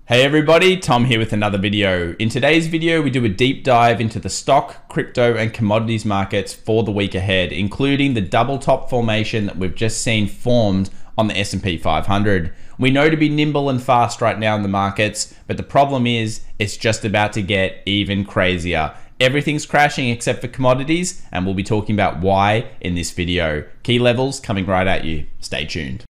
Hey everybody, Tom here with another video. In today's video, we do a deep dive into the stock, crypto, and commodities markets for the week ahead, including the double top formation that we've just seen formed on the SP 500. We know to be nimble and fast right now in the markets, but the problem is it's just about to get even crazier. Everything's crashing except for commodities, and we'll be talking about why in this video. Key levels coming right at you. Stay tuned.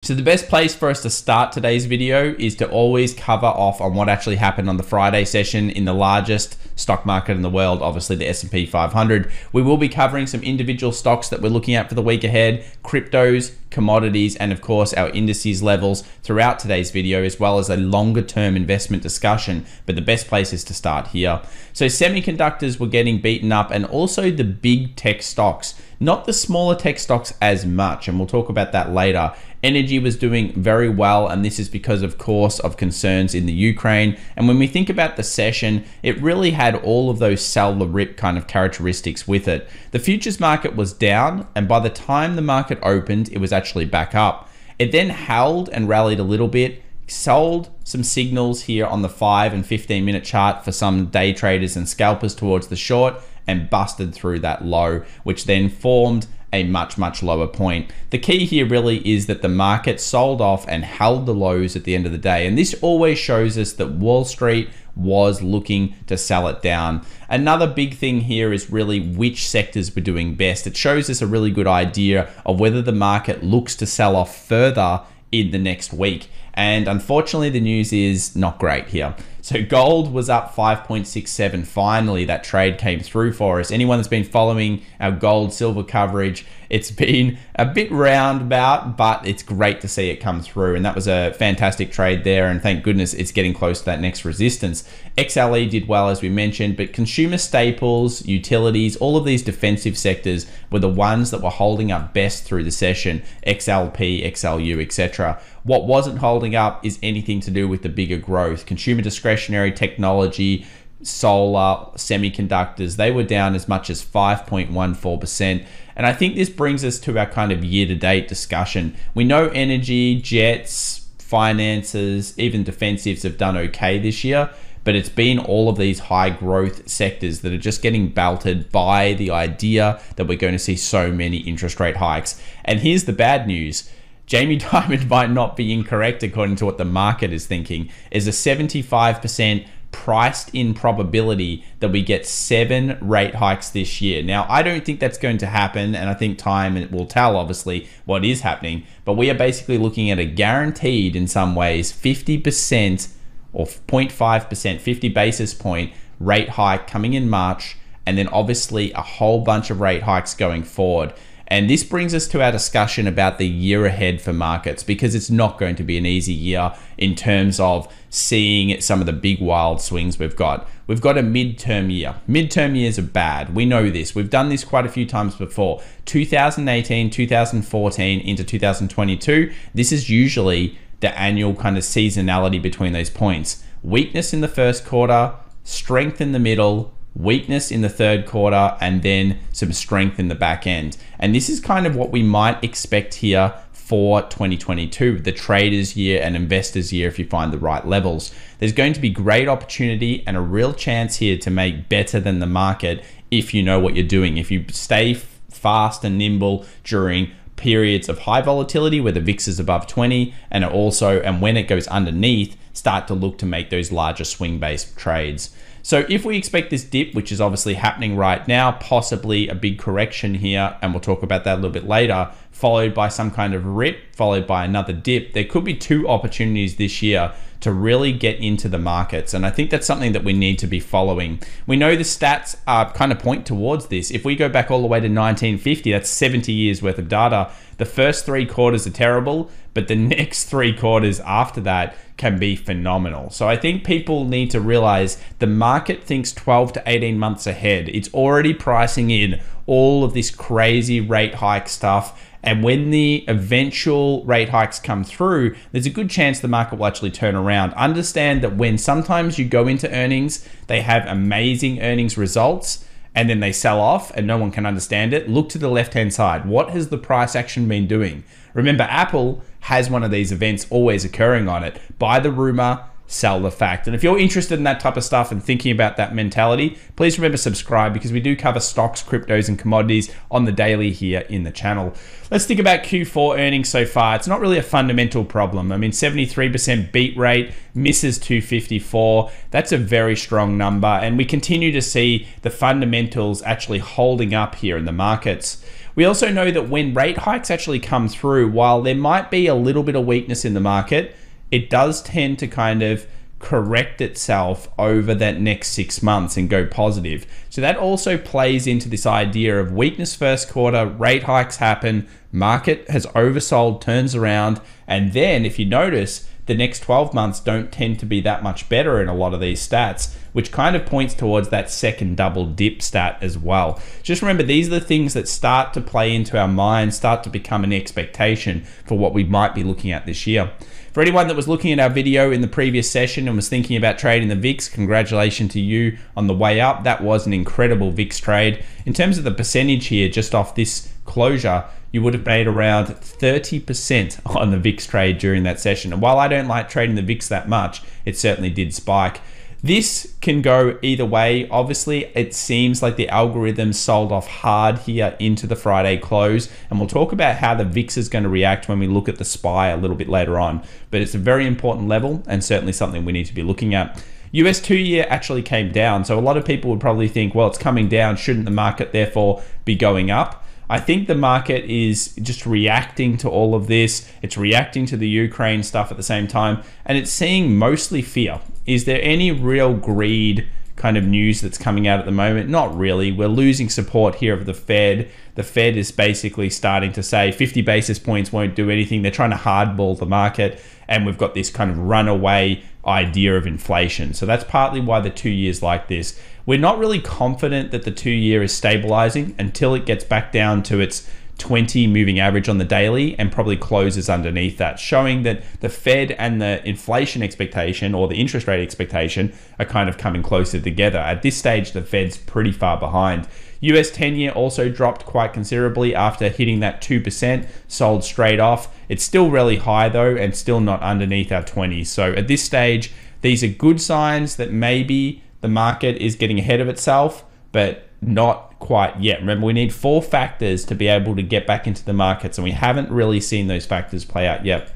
So the best place for us to start today's video is to always cover off on what actually happened on the Friday session in the largest stock market in the world, obviously the SP 500. We will be covering some individual stocks that we're looking at for the week ahead, cryptos, commodities, and of course our indices levels throughout today's video, as well as a longer term investment discussion. But the best place is to start here. So semiconductors were getting beaten up, and also the big tech stocks, not the smaller tech stocks as much, and we'll talk about that later. Energy was doing very well, and this is because, of course, of concerns in the Ukraine. And when we think about the session, it really had all of those sell the rip kind of characteristics with it. The futures market was down, and by the time the market opened, it was actually back up. It then held and rallied a little bit, sold some signals here on the 5 and 15 minute chart for some day traders and scalpers towards the short, and busted through that low, which then formed a much lower point. The key here really is that the market sold off and held the lows at the end of the day. And this always shows us that Wall Street was looking to sell it down. Another big thing here is really which sectors were doing best. It shows us a really good idea of whether the market looks to sell off further in the next week. And unfortunately, the news is not great here. So gold was up 5.67. Finally, that trade came through for us. Anyone that's been following our gold silver coverage, it's been a bit roundabout, but it's great to see it come through. And that was a fantastic trade there. And thank goodness it's getting close to that next resistance. XLE did well, as we mentioned, but consumer staples, utilities, all of these defensive sectors were the ones that were holding up best through the session. XLP, XLU, etc. What wasn't holding up is anything to do with the bigger growth. Consumer discretionary, technology, solar, semiconductors, they were down as much as 5.14%. And I think this brings us to our kind of year-to-date discussion. We know energy, jets, finances, even defensives have done okay this year, but it's been all of these high growth sectors that are just getting belted by the idea that we're going to see so many interest rate hikes. And here's the bad news. Jamie Dimon might not be incorrect according to what the market is thinking. Is a 75% priced in probability that we get 7 rate hikes this year. Now, I don't think that's going to happen, and I think time will tell, obviously, what is happening. But we are basically looking at a guaranteed, in some ways, 50% or 0.5%, 50 basis point rate hike coming in March, and then obviously a whole bunch of rate hikes going forward. And this brings us to our discussion about the year ahead for markets, because it's not going to be an easy year in terms of seeing some of the big wild swings we've got. We've got a midterm year. Midterm years are bad. We know this. We've done this quite a few times before. 2018, 2014 into 2022, this is usually the annual kind of seasonality between those points. Weakness in the first quarter, strength in the middle, weakness in the third quarter, and then some strength in the back end. And this is kind of what we might expect here for 2022, the traders year and investors year, if you find the right levels. There's going to be great opportunity and a real chance here to make better than the market if you know what you're doing. If you stay fast and nimble during periods of high volatility where the VIX is above 20, and when it goes underneath, start to look to make those larger swing-based trades. So if we expect this dip, which is obviously happening right now, possibly a big correction here, and we'll talk about that a little bit later, followed by some kind of rip, followed by another dip, there could be 2 opportunities this year to really get into the markets. And I think that's something that we need to be following. We know the stats kind of point towards this. If we go back all the way to 1950, that's 70 years worth of data. The first 3 quarters are terrible, but the next 3 quarters after that can be phenomenal. So I think people need to realize the market thinks 12 to 18 months ahead. It's already pricing in all of this crazy rate hike stuff. And when the eventual rate hikes come through, there's a good chance the market will actually turn around. Understand that when sometimes you go into earnings, they have amazing earnings results. and then they sell off and no one can understand it, look to the left-hand side. What has the price action been doing? Remember, Apple has one of these events always occurring on it. Buy the rumor, sell the fact. And if you're interested in that type of stuff and thinking about that mentality, please remember subscribe, because we do cover stocks, cryptos, and commodities on the daily here in the channel. Let's think about Q4 earnings so far. It's not really a fundamental problem. I mean, 73% beat rate, misses 254. That's a very strong number. And we continue to see the fundamentals actually holding up here in the markets. We also know that when rate hikes actually come through, while there might be a little bit of weakness in the market, it does tend to kind of correct itself over that next 6 months and go positive. So that also plays into this idea of weakness first quarter, rate hikes happen, market has oversold, turns around, and then if you notice, the next 12 months don't tend to be that much better in a lot of these stats, which kind of points towards that second double dip stat as well. Just remember, these are the things that start to play into our minds, start to become an expectation for what we might be looking at this year. For anyone that was looking at our video in the previous session and was thinking about trading the VIX, congratulations to you on the way up. That was an incredible VIX trade. In terms of the percentage here, just off this closure, you would have made around 30% on the VIX trade during that session. And while I don't like trading the VIX that much, it certainly did spike. This can go either way. Obviously, it seems like the algorithm sold off hard here into the Friday close, and we'll talk about how the VIX is going to react when we look at the SPY a little bit later on. But it's a very important level and certainly something we need to be looking at. US 2-year actually came down, so a lot of people would probably think, well, it's coming down, shouldn't the market therefore be going up? I think the market is just reacting to all of this. It's reacting to the Ukraine stuff at the same time, and it's seeing mostly fear. Is there any real greed kind of news that's coming out at the moment? Not really. We're losing support here of the Fed. The Fed is basically starting to say 50 basis points won't do anything. They're trying to hardball the market, and we've got this kind of runaway idea of inflation. So that's partly why the 2 years like this. We're not really confident that the 2 year is stabilizing until it gets back down to its 20 moving average on the daily and probably closes underneath that, showing that the Fed and the inflation expectation or the interest rate expectation are kind of coming closer together. At this stage, the Fed's pretty far behind. US 10-year also dropped quite considerably after hitting that 2%, sold straight off. It's still really high though, and still not underneath our 20s. So at this stage, these are good signs that maybe the market is getting ahead of itself, but not quite yet. Remember, we need 4 factors to be able to get back into the markets, and we haven't really seen those factors play out yet.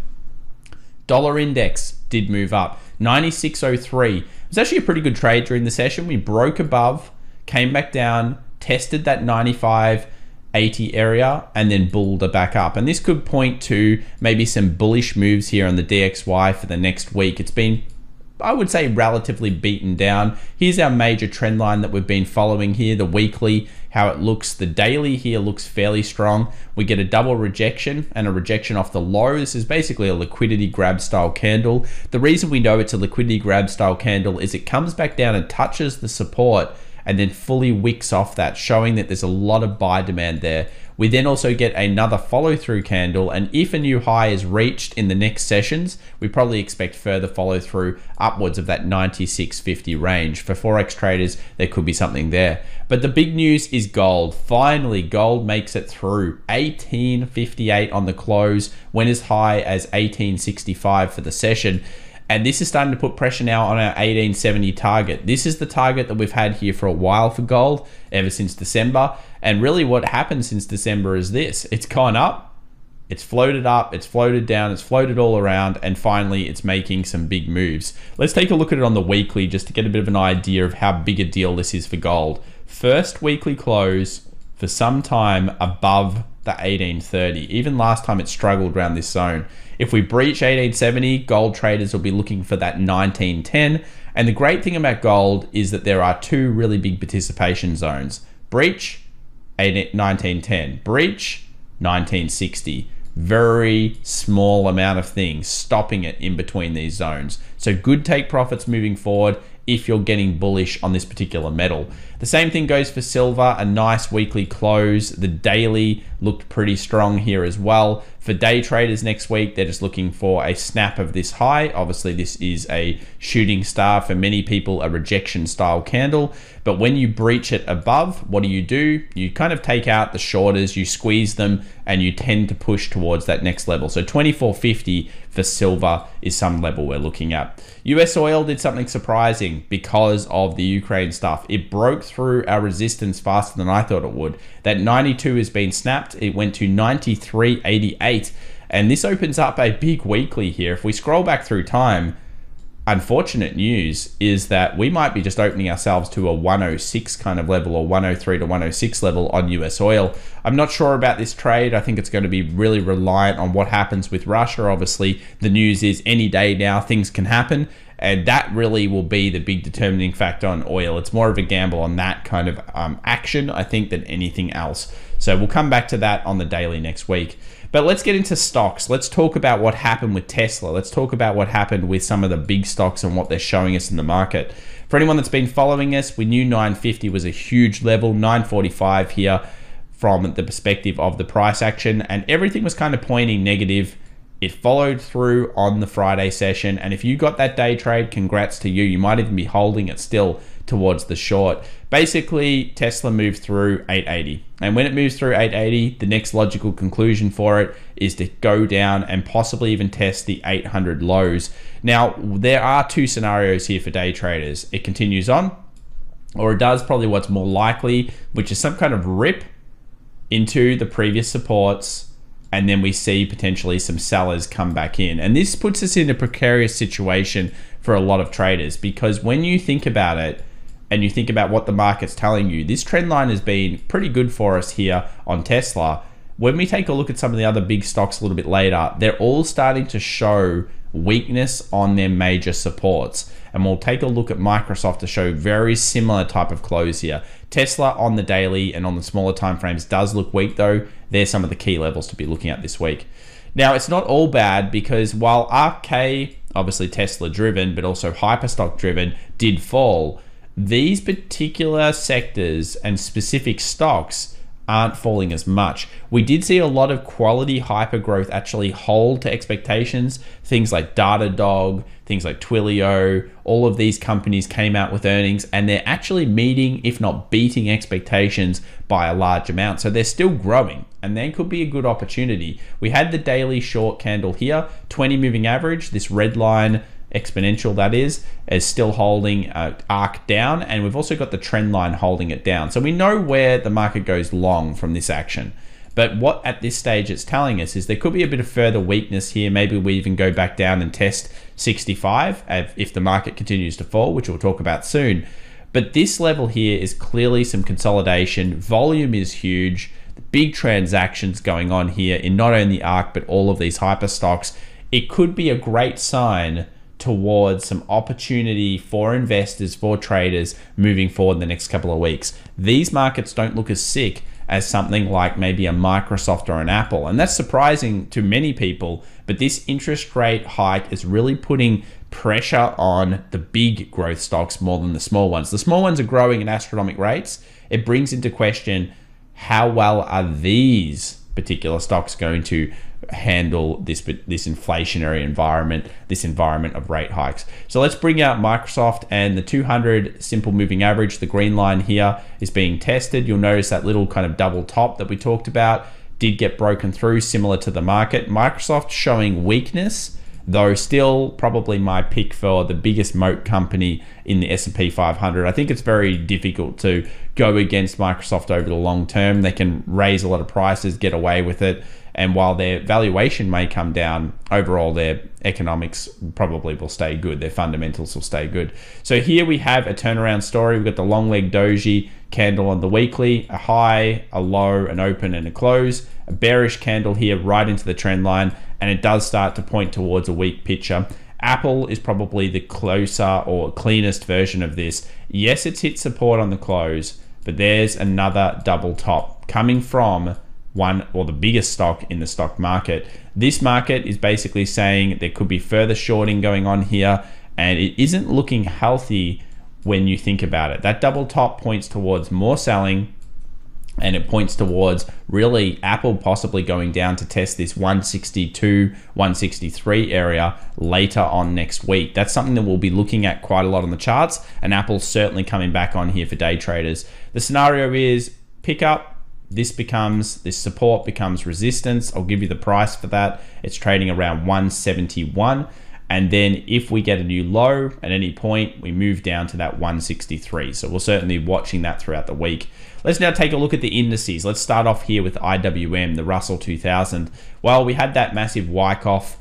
Dollar index did move up, 96.03. It was actually a pretty good trade during the session. We broke above, came back down, tested that 95.80 area, and then bulled back up. And this could point to maybe some bullish moves here on the DXY for the next week. It's been, I would say, relatively beaten down. Here's our major trend line that we've been following here, the weekly, how it looks. The daily here looks fairly strong. We get a double rejection and a rejection off the low. This is basically a liquidity grab style candle. The reason we know it's a liquidity grab style candle is it comes back down and touches the support and then fully wicks off that, showing that there's a lot of buy demand there. We then also get another follow through candle, and if a new high is reached in the next sessions, we probably expect further follow through upwards of that 96.50 range. For Forex traders, there could be something there. But the big news is gold. Finally, gold makes it through. 1858 on the close, went as high as 1865 for the session. And this is starting to put pressure now on our 1870 target. This is the target that we've had here for a while for gold, ever since December. And really what happened since December is this. It's gone up, it's floated down, it's floated all around, and finally it's making some big moves. Let's take a look at it on the weekly just to get a bit of an idea of how big a deal this is for gold. First weekly close for some time above the 1830. Even last time it struggled around this zone. If we breach 1870, gold traders will be looking for that 1910. And the great thing about gold is that there are 2 really big participation zones. Breach, 1910. Breach, 1960. Very small amount of things stopping it in between these zones. So good take profits moving forward if you're getting bullish on this particular metal. The same thing goes for silver, a nice weekly close. The daily looked pretty strong here as well. For day traders next week, they're just looking for a snap of this high. Obviously, this is a shooting star, for many people, a rejection style candle. But when you breach it above, what do? You kind of take out the shorters, you squeeze them, and you tend to push towards that next level. So 24.50 for silver is some level we're looking at. US oil did something surprising because of the Ukraine stuff. It broke through our resistance faster than I thought it would. That 92 has been snapped. It went to 93.88. And this opens up a big weekly here. If we scroll back through time, unfortunate news is that we might be just opening ourselves to a 106 kind of level, or 103 to 106 level on US oil. I'm not sure about this trade. I think it's going to be really reliant on what happens with Russia. Obviously, the news is any day now things can happen, and that really will be the big determining factor on oil. It's more of a gamble on that kind of action, I think, than anything else. So we'll come back to that on the daily next week. But let's get into stocks. Let's talk about what happened with Tesla. Let's talk about what happened with some of the big stocks and what they're showing us in the market. For anyone that's been following us, we knew 950 was a huge level, 945 here from the perspective of the price action, and everything was kind of pointing negative. It followed through on the Friday session, and if you got that day trade, congrats to you. You might even be holding it still towards the short. Basically, Tesla moved through 880, and when it moves through 880, the next logical conclusion for it is to go down and possibly even test the 800 lows. Now, there are two scenarios here for day traders. It continues on, or it does probably what's more likely, which is some kind of rip into the previous supports, and then we see potentially some sellers come back in. And this puts us in a precarious situation for a lot of traders, because when you think about it and you think about what the market's telling you, this trend line has been pretty good for us here on Tesla. When we take a look at some of the other big stocks a little bit later, they're all starting to show weakness on their major supports. And we'll take a look at Microsoft to show very similar type of close here. Tesla on the daily and on the smaller time frames does look weak though. There's some of the key levels to be looking at this week. Now, it's not all bad, because while ARKK, obviously Tesla driven, but also hyperstock driven, did fall, these particular sectors and specific stocks aren't falling as much. We did see a lot of quality hyper growth actually hold to expectations. Things like Datadog, things like Twilio, all of these companies came out with earnings, and they're actually meeting, if not beating, expectations by a large amount. So they're still growing, and there could be a good opportunity. We had the daily short candle here, 20 moving average, this red line, exponential that is still holding ARK down, and we've also got the trend line holding it down. So we know where the market goes long from this action. But what at this stage it's telling us is there could be a bit of further weakness here. Maybe we even go back down and test 65 if the market continues to fall, which we'll talk about soon. But this level here is clearly some consolidation. Volume is huge. Big transactions going on here in not only ARK, but all of these hyper stocks. It could be a great sign towards some opportunity for investors, for traders moving forward in the next couple of weeks. These markets don't look as sick as something like maybe a Microsoft or an Apple, and that's surprising to many people. But this interest rate hike is really putting pressure on the big growth stocks more than the small ones. The small ones are growing at astronomical rates. It brings into question, how well are these particular stocks going to handle this inflationary environment, this environment of rate hikes. So let's bring out Microsoft, and the 200 simple moving average, the green line here, is being tested. You'll notice that little kind of double top that we talked about did get broken through, similar to the market. Microsoft showing weakness, though still probably my pick for the biggest moat company in the SP 500. I think it's very difficult to go against Microsoft over the long term. They can raise a lot of prices, get away with it, and while their valuation may come down, overall their economics probably will stay good. Their fundamentals will stay good. So here we have a turnaround story. We've got the long leg doji candle on the weekly, a high, a low, an open, and a close. A bearish candle here right into the trend line, and it does start to point towards a weak picture. Apple is probably the closer or cleanest version of this. Yes, it's hit support on the close, but there's another double top coming from one or the biggest stock in the stock market. This market is basically saying there could be further shorting going on here, and it isn't looking healthy when you think about it. That double top points towards more selling, And it points towards really Apple possibly going down to test this 162, 163 area later on next week. That's something that we'll be looking at quite a lot on the charts, and Apple's certainly coming back on here for day traders. The scenario is pick up, this support becomes resistance. I'll give you the price for that. It's trading around 171. And then if we get a new low at any point, we move down to that 163. So we'll certainly be watching that throughout the week. Let's now take a look at the indices. Let's start off here with IWM, the Russell 2000. Well, we had that massive Wyckoff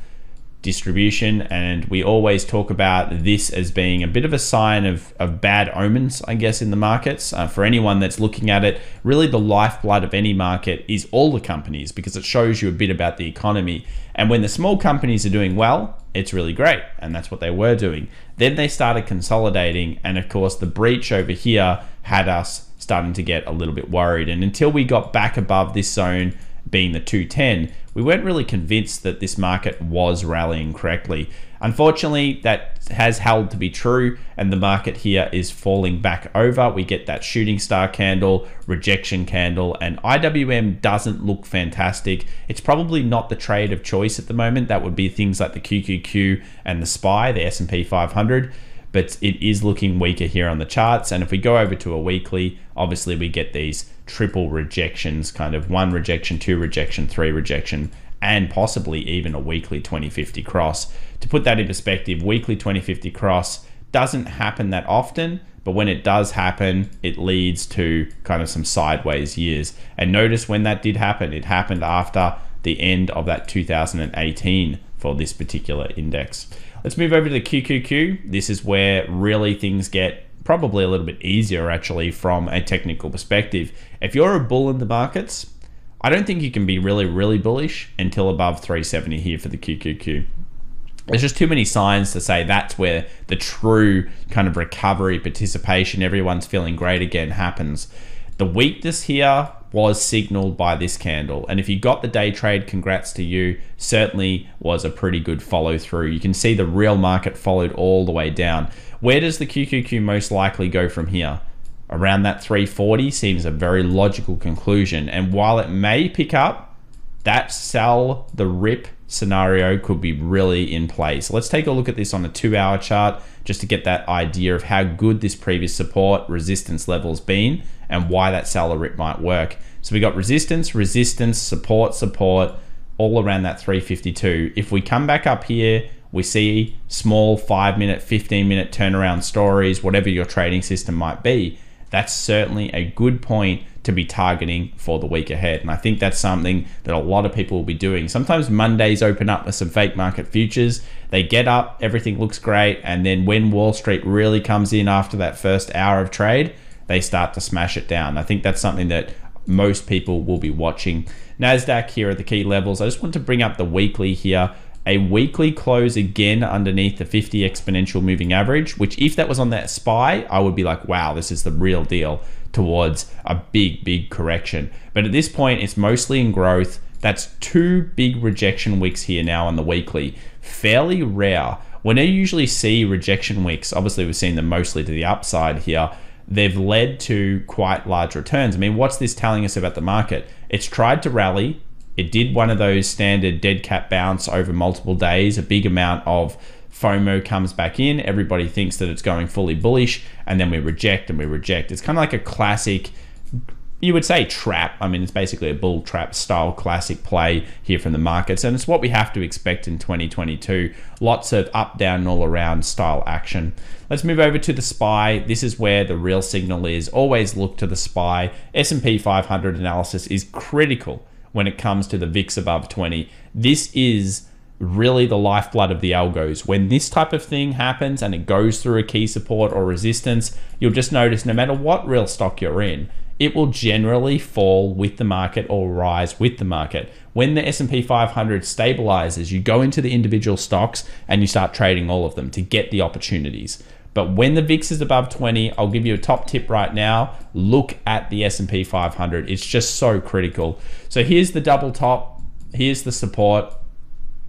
distribution, and we always talk about this as being a bit of a sign of bad omens, I guess, in the markets. For anyone that's looking at it, really the lifeblood of any market is all the companies, because it shows you a bit about the economy. And when the small companies are doing well, it's really great, and that's what they were doing. Then they started consolidating, and of course the breach over here had us starting to get a little bit worried. And until we got back above this zone, being the 210, we weren't really convinced that this market was rallying correctly. Unfortunately, that has held to be true, and the market here is falling back over. We get that shooting star candle, rejection candle, and IWM doesn't look fantastic. It's probably not the trade of choice at the moment. That would be things like the QQQ and the SPY, the SP 500. But it is looking weaker here on the charts. And if we go over to a weekly, obviously we get these triple rejections, kind of 1 rejection, 2 rejection, 3 rejection, and possibly even a weekly 2050 cross. To put that in perspective, weekly 2050 cross doesn't happen that often, but when it does happen, it leads to kind of some sideways years. And notice when that did happen, it happened after the end of that 2018 for this particular index. Let's move over to the QQQ. This is where really things get probably a little bit easier actually from a technical perspective. If you're a bull in the markets, I don't think you can be really bullish until above 370 here for the QQQ. There's just too many signs to say that's where the true kind of recovery, participation, everyone's feeling great again happens. The weakness here was signaled by this candle, and if you got the day trade, congrats to you. Certainly was a pretty good follow through. You can see the real market followed all the way down. Where does the QQQ most likely go from here? Around that 340 seems a very logical conclusion, and while it may pick up, that sell the rip scenario could be really in place. Let's take a look at this on a 2-hour chart just to get that idea of how good this previous support resistance level's been and why that seller rip might work. So we got resistance, support, all around that 352. If we come back up here, we see small 5-minute, 15-minute turnaround stories, whatever your trading system might be. That's certainly a good point to be targeting for the week ahead. And I think that's something that a lot of people will be doing. Sometimes Mondays open up with some fake market futures. They get up, everything looks great. And then when Wall Street really comes in after that first hour of trade, they start to smash it down. I think that's something that most people will be watching. Nasdaq here at the key levels. I just want to bring up the weekly here. A weekly close again underneath the 50 exponential moving average, which if that was on that SPY, I would be like, wow, this is the real deal towards a big correction. But at this point, it's mostly in growth. That's 2 big rejection wicks here now on the weekly. Fairly rare. When you usually see rejection wicks, obviously we've seen them mostly to the upside here, they've led to quite large returns. I mean, what's this telling us about the market? It's tried to rally. It did one of those standard dead cat bounce over multiple days. A big amount of FOMO comes back in. Everybody thinks that it's going fully bullish, and then we reject and we reject. It's kind of like a classic, you would say, trap. I mean, it's basically a bull trap style classic play here from the markets, and it's what we have to expect in 2022. Lots of up, down, and all around style action. Let's move over to the SPY. This is where the real signal is. Always look to the SPY. S&P 500 analysis is critical when it comes to the VIX above 20. This is really the lifeblood of the algos. When this type of thing happens and it goes through a key support or resistance, you'll just notice no matter what real stock you're in, it will generally fall with the market or rise with the market. When the S&P 500 stabilizes, you go into the individual stocks and you start trading all of them to get the opportunities. But when the VIX is above 20, I'll give you a top tip right now. Look at the S&P 500. It's just so critical. So here's the double top. Here's the support.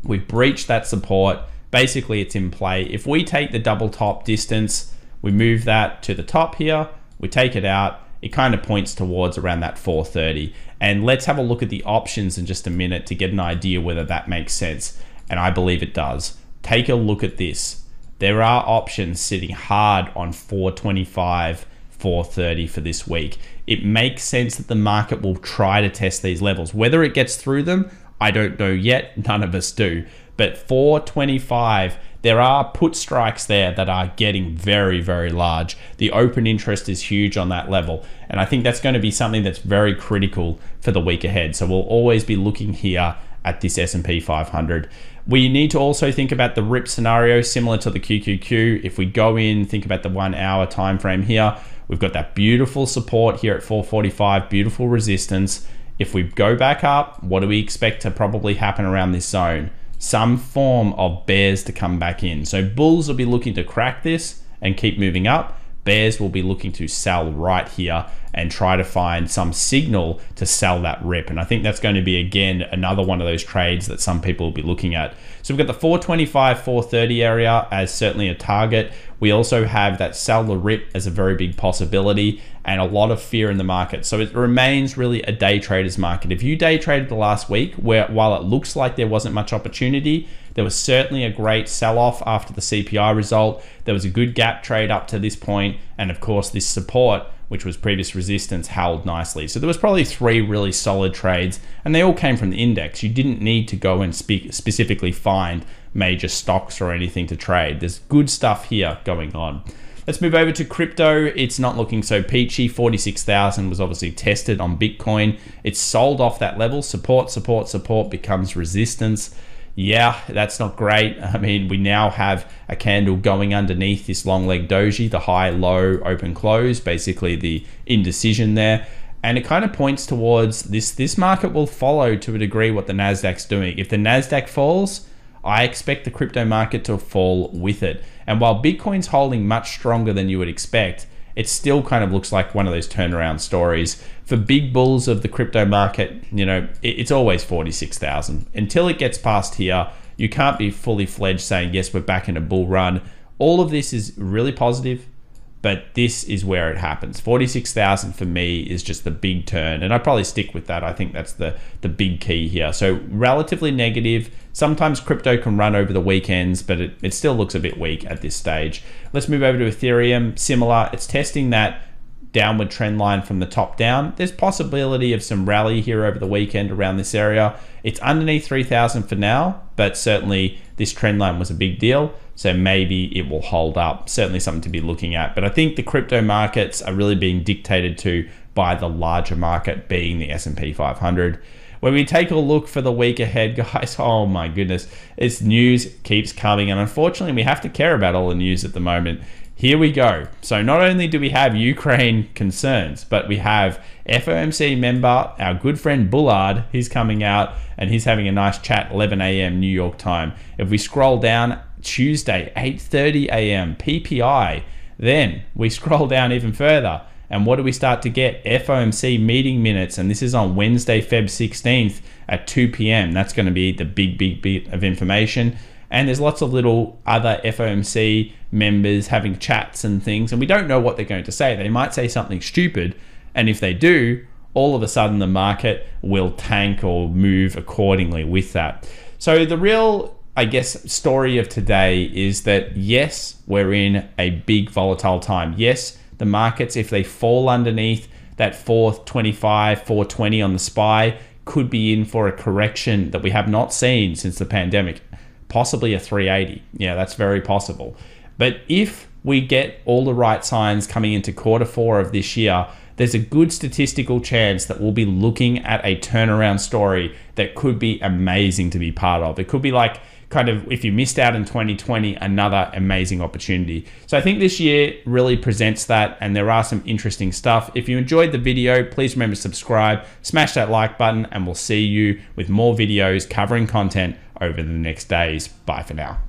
We've breached that support. Basically, it's in play. If we take the double top distance, we move that to the top here. We take it out. it kind of points towards around that 430. And let's have a look at the options in just a minute to get an idea whether that makes sense. And I believe it does. Take a look at this. There are options sitting hard on 425, 430 for this week. It makes sense that the market will try to test these levels. Whether it gets through them, I don't know yet. None of us do. But 425, there are put strikes there that are getting very, very large. The open interest is huge on that level. And I think that's going to be something that's very critical for the week ahead. So we'll always be looking here at this S&P 500. We need to also think about the rip scenario similar to the QQQ. If we go in, think about the 1 hour time frame here, we've got that beautiful support here at 445, beautiful resistance. If we go back up, what do we expect to probably happen around this zone? Some form of bears to come back in. So bulls will be looking to crack this and keep moving up. Bears will be looking to sell right here and try to find some signal to sell that rip. And I think that's going to be, again, another one of those trades that some people will be looking at. So we've got the 425, 430 area as certainly a target. We also have that sell the rip as a very big possibility and a lot of fear in the market. So it remains really a day trader's market. If you day traded the last week, where while it looks like there wasn't much opportunity, there was certainly a great sell-off after the CPI result. There was a good gap trade up to this point. And of course, this support, which was previous resistance, held nicely. So there was probably 3 really solid trades, and they all came from the index. You didn't need to go and specifically find major stocks or anything to trade. There's good stuff here going on. Let's move over to crypto. It's not looking so peachy. 46,000 was obviously tested on Bitcoin. It's sold off that level. Support, support, support becomes resistance. Yeah, that's not great. I mean, we now have a candle going underneath this long leg doji, the high, low, open, close, basically the indecision there. And it kind of points towards this market will follow to a degree what the Nasdaq's doing. If the Nasdaq falls, I expect the crypto market to fall with it. And while Bitcoin's holding much stronger than you would expect, it still kind of looks like one of those turnaround stories. For big bulls of the crypto market, you know, it's always 46,000. Until it gets past here, you can't be fully fledged saying, yes, we're back in a bull run. All of this is really positive, but this is where it happens. 46,000 for me is just the big turn, and I'd probably stick with that. I think that's the big key here. So relatively negative. Sometimes crypto can run over the weekends, but it still looks a bit weak at this stage. Let's move over to Ethereum. Similar, it's testing that downward trend line from the top down. There's possibility of some rally here over the weekend around this area. It's underneath 3,000 for now, but certainly this trend line was a big deal. So maybe it will hold up. Certainly something to be looking at. But I think the crypto markets are really being dictated to by the larger market being the S&P 500. When we take a look for the week ahead, guys, oh my goodness, it's news keeps coming. And unfortunately, we have to care about all the news at the moment. Here we go. So not only do we have Ukraine concerns, but we have FOMC member, our good friend Bullard. He's coming out and he's having a nice chat, 11 a.m. New York time. If we scroll down, Tuesday, 8:30 a.m. PPI. Then we scroll down even further. And what do we start to get? FOMC meeting minutes. And this is on Wednesday, Feb 16th at 2 p.m. That's going to be the big bit of information. And there's lots of little other FOMC members having chats and things. And we don't know what they're going to say. They might say something stupid. And if they do, all of a sudden the market will tank or move accordingly with that. So the real, I guess, story of today is that, yes, we're in a big volatile time. Yes, the markets, if they fall underneath that 425, 420 on the SPY, could be in for a correction that we have not seen since the pandemic. Possibly a 380. Yeah, that's very possible. But if we get all the right signs coming into Q4 of this year, there's a good statistical chance that we'll be looking at a turnaround story that could be amazing to be part of. It could be like, kind of, if you missed out in 2020, another amazing opportunity. So I think this year really presents that, and there are some interesting stuff. If you enjoyed the video, please remember to subscribe, smash that like button, and we'll see you with more videos covering content over the next days. Bye for now.